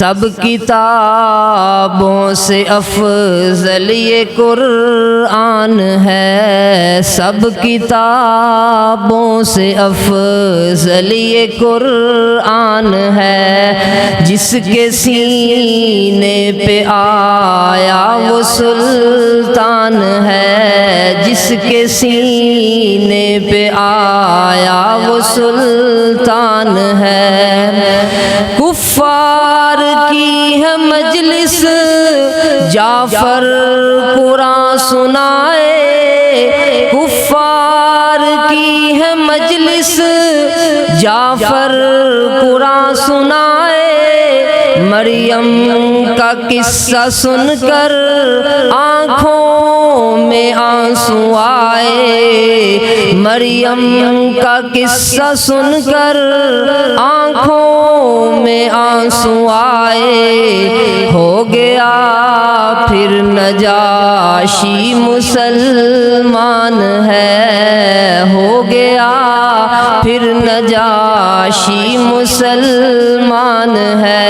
سب کتابوں سے افضل یہ قرآن ہے، سب کتابوں سے افضل یہ قرآن ہے، جس کے سینے پہ آیا وہ سلطان ہے، جس کے سینے پہ آیا وہ سلطان ہے۔ کفار کی ہے مجلس جعفر قرآن سنائے، کفار کی ہے مجلس جعفر قرآن سنائے، مریم کا قصہ سن کر آنکھوں میں آنسو آئے، مریم کا قصہ سن کر آنکھوں میں آنسو آئے، ہو گیا پھر نجاشی مسلمان ہے، ہو گیا پھر نجاشی مسلمان ہے،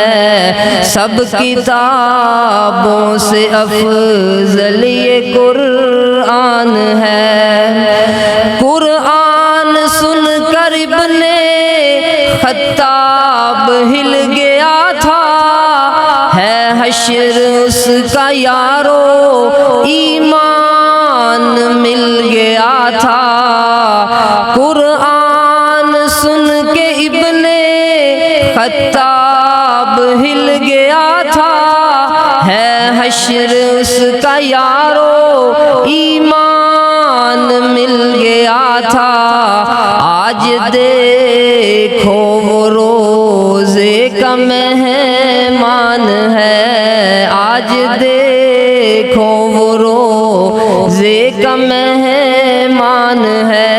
سب کتابوں سے افضل یہ قرآن ہے۔ قرآن سن کر ابن خطاب ہل گیا تھا، ہے حشر اس کا یارو ایمان مل گیا تھا، قرآن سن کے ابن خطاب ہل گیا تھا، ہے حشر اس کا یارو ایمان مل گیا تھا، آج دیکھو وہ روزے کا مہمان ہے، آج دیکھو وہ روزے کا مہمان ہے،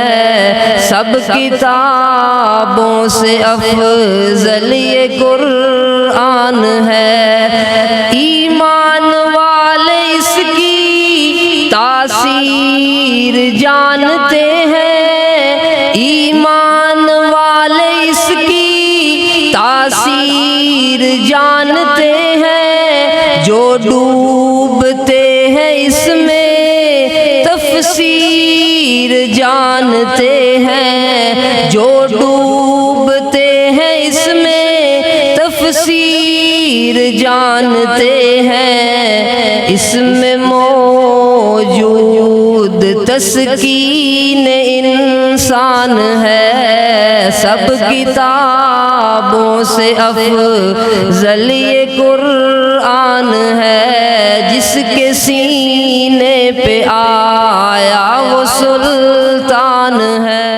سب کتابوں سے افضل یہ قرآن ہے، ایمان والے اس کی تاثیر جانتے ہیں، ایمان والے اس کی تاثیر جانتے ہیں، جو ڈوبتے ہیں اس میں تفسیر جانتے ہیں، جو ڈوبتے ہیں اس میں تفسیر جانتے ہیں، اس میں موجود تسکین انسان ہے، سب کتابوں سے افضل یہ قرآن ہے، جس کے سینے پہ آیا وہ سلطان ہے۔